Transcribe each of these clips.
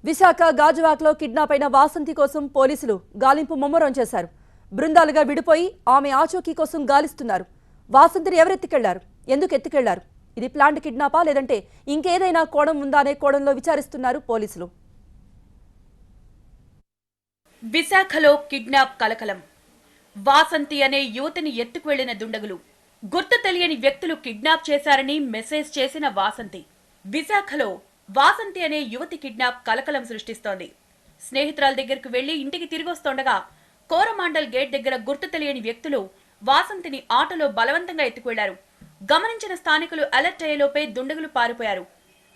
విశాఖ గాజువాకలో కిడ్నాప్ అయిన వాసంతి కోసం పోలీసులు గాలింపు ముమ్మరం చేశారు. బృందాలుగా విడిపోయి ఆమె ఆచూకీ కోసం గాలిస్తున్నారు. వాసంతిని ఎవరెత్తుకెళ్లారు, ఎందుకు ఎత్తుకెళ్లారు, ఇది ప్లాంట్ కిడ్నాపా లేదంటే ఇంకేదైనా కోణం ఉందా అనే కోణంలో విచారిస్తున్నారు పోలీసులు. విశాఖలో కిడ్నాప్ కలకలం. వాసంతి అనే యువతిని ఎత్తుకు వెళ్లిన దుండగులు గుర్తు తెలియని వ్యక్తులు కిడ్నాప్ చేశారని మెసేజ్ చేసిన వాసంతి. విశాఖలో వాసంతి అనే యువతి కిడ్నాప్ కలకలం సృష్టిస్తోంది. స్నేహితురాల దగ్గరకు వెళ్లి ఇంటికి తిరిగొస్తుండగా కోరమాండల్ గేట్ దగ్గర గుర్తు తెలియని వ్యక్తులు వాసంతిని ఆటోలో బలవంతంగా ఎత్తుకువెళ్లారు. గమనించిన స్థానికులు అలర్ట్ అయ్యేలోపే దుండగులు పారిపోయారు.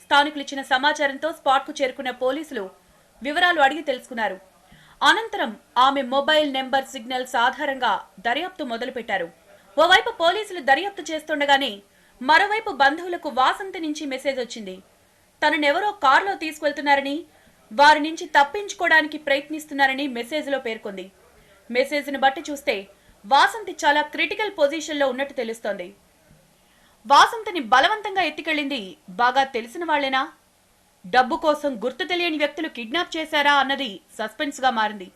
స్థానికులు ఇచ్చిన సమాచారంతో స్పాట్ కు చేరుకున్న పోలీసులు వివరాలు అడిగి తెలుసుకున్నారు. అనంతరం ఆమె మొబైల్ నెంబర్ సిగ్నల్స్ ఆధారంగా దర్యాప్తు మొదలుపెట్టారు. ఓవైపు పోలీసులు దర్యాప్తు చేస్తుండగానే మరోవైపు బంధువులకు వాసంతి నుంచి మెసేజ్ వచ్చింది. తననెవరో కారులో తీసుకెళ్తున్నారని, వారి నుంచి తప్పించుకోవడానికి ప్రయత్నిస్తున్నారని మెసేజ్లో పేర్కొంది. మెసేజ్ను బట్టి చూస్తే వాసంతి చాలా క్రిటికల్ పొజిషన్లో ఉన్నట్టు తెలుస్తోంది. వాసంతిని బలవంతంగా ఎత్తుకెళ్లింది బాగా తెలిసిన వాళ్లేనా? డబ్బు కోసం గుర్తు తెలియని వ్యక్తులు కిడ్నాప్ చేశారా అన్నది సస్పెన్స్ గా మారింది.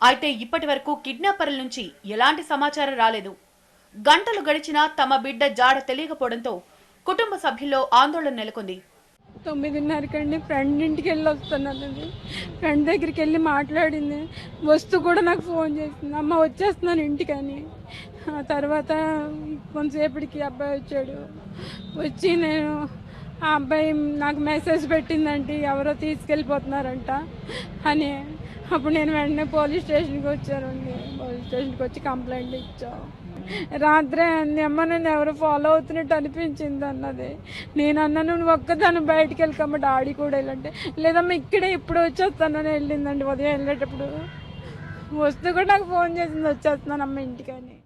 అయితే ఇప్పటి వరకు కిడ్నాపర్ల నుంచి ఎలాంటి సమాచారం రాలేదు. గంటలు గడిచినా తమ బిడ్డ జాడ తెలియకపోవడంతో కుటుంబ సభ్యుల్లో ఆందోళన నెలకొంది. 9:30 ఫ్రెండ్ ఇంటికి వెళ్ళి వస్తున్నానండి. ఫ్రెండ్ దగ్గరికి వెళ్ళి మాట్లాడింది. వస్తూ కూడా నాకు ఫోన్ చేసింది, అమ్మ వచ్చేస్తున్నాను ఇంటికని. ఆ తర్వాత కొంతసేపటికి అబ్బాయి వచ్చాడు. వచ్చి నేను ఆ అబ్బాయి నాకు మెసేజ్ పెట్టిందంటే ఎవరో తీసుకెళ్ళిపోతున్నారంట అని. అప్పుడు నేను వెంటనే పోలీస్ స్టేషన్కి వచ్చానండి. పోలీస్ స్టేషన్కి వచ్చి కంప్లైంట్ ఇచ్చాను. రాత్రే అంది, అమ్మ నన్ను ఎవరు ఫాలో అవుతున్నట్టు అనిపించింది అన్నది. నేను అన్నాను, నువ్వు ఒక్కదాన్ని బయటికి వెళ్ళకమ్మ, డాడీ కూడా వెళ్ళంటే లేదమ్మా ఇక్కడే ఇప్పుడు వచ్చేస్తానని వెళ్ళిందండి. ఉదయం వెళ్ళేటప్పుడు వస్తూ కూడా నాకు ఫోన్ చేసింది, వచ్చేస్తున్నాను అమ్మ ఇంటికని.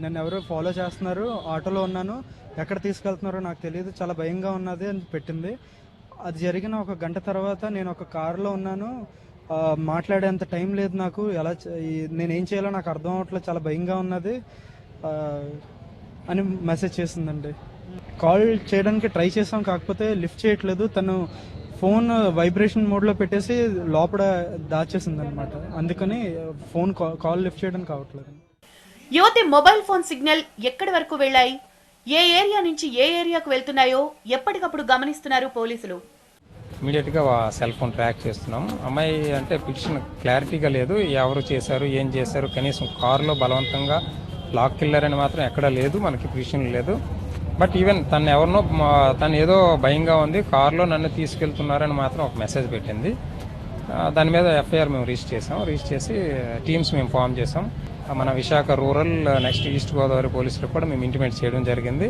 నన్ను ఎవరో ఫాలో చేస్తున్నారు, ఆటోలో ఉన్నాను, ఎక్కడ తీసుకెళ్తున్నారో నాకు తెలియదు, చాలా భయంగా ఉన్నది అని పెట్టింది. అది జరిగిన ఒక గంట తర్వాత నేను ఒక కారులో ఉన్నాను, మాట్లాడేంత టైం లేదు నాకు, నేనేం చేయాలో నాకు అర్థం అవ్వట్లేదు, చాలా భయంగా ఉన్నది అని మెసేజ్ చేసిందండి. కాల్ చేయడానికి ట్రై చేసాం, కాకపోతే లిఫ్ట్ చేయట్లేదు. తను ఫోన్ వైబ్రేషన్ మోడ్లో పెట్టేసి లోపల దాచేసింది అనమాట. అందుకని కాల్ లిఫ్ట్ చేయడానికి కావట్లేదు. యువతి మొబైల్ ఫోన్ సిగ్నల్ ఎక్కడి వరకు వెళ్లాయి, ఏ ఏరియా నుంచి ఏ ఏరియాకు వెళ్తున్నాయో ఎప్పటికప్పుడు గమనిస్తున్నారు పోలీసులు. ఇమీడియట్గా సెల్ ఫోన్ ట్రాక్ చేస్తున్నాం. అమ్మాయి అంటే పిక్చర్ క్లారిటీగా లేదు, ఎవరు చేశారు ఏం చేశారు, కనీసం కారులో బలవంతంగా లాక్ కిల్లర్ అని మాత్రం ఎక్కడా లేదు, మనకి పిక్చర్ లేదు. బట్ ఈవెన్ తను ఎవరినో తను ఏదో భయంగా ఉంది, కారులో నన్ను తీసుకెళ్తున్నారని మాత్రం ఒక మెసేజ్ పెట్టింది. దాని మీద ఎఫ్ఐఆర్ మేము రిజిస్టర్ చేసి టీమ్స్ మేము ఫామ్ చేసాం. మన Visakha rural, next east Godavari పోలీసులకు కూడా మేము ఇంటిమేట్ చేయడం జరిగింది.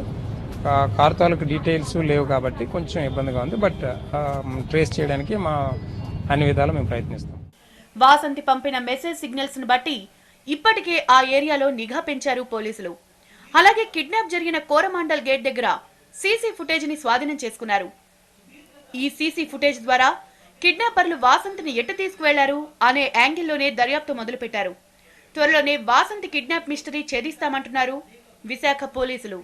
కారు తాలూకు డీటెయిల్స్ లేవు కాబట్టి కొంచెం ఇబ్బందిగా ఉంది, బట్ ట్రేస్ చేయడానికి మా అన్ని విధాలు మేము ప్రయత్నిస్తాం. వాసంతి పంపిన మెసేజ్ సిగ్నల్స్ ను బట్టి ఇప్పటికే ఆ ఏరియాలో నిఘా పెంచారు పోలీసులు. అలాగే కిడ్నాప్ జరిగిన కోరమాండల్ గేట్ దగ్గర సీసీ ఫుటేజ్ ని స్వాధీనం చేసుకున్నారు. ఈ సీసీ ఫుటేజ్ ద్వారా కిడ్నాపర్లు వాసంతిని ఎట్టు తీసుకువెళ్లారు అనే యాంగిల్లోనే దర్యాప్తు మొదలుపెట్టారు. త్వరలోనే వాసంతి కిడ్నాప్ మిస్టరీ ఛేదిస్తామంటున్నారు విశాఖ పోలీసులు.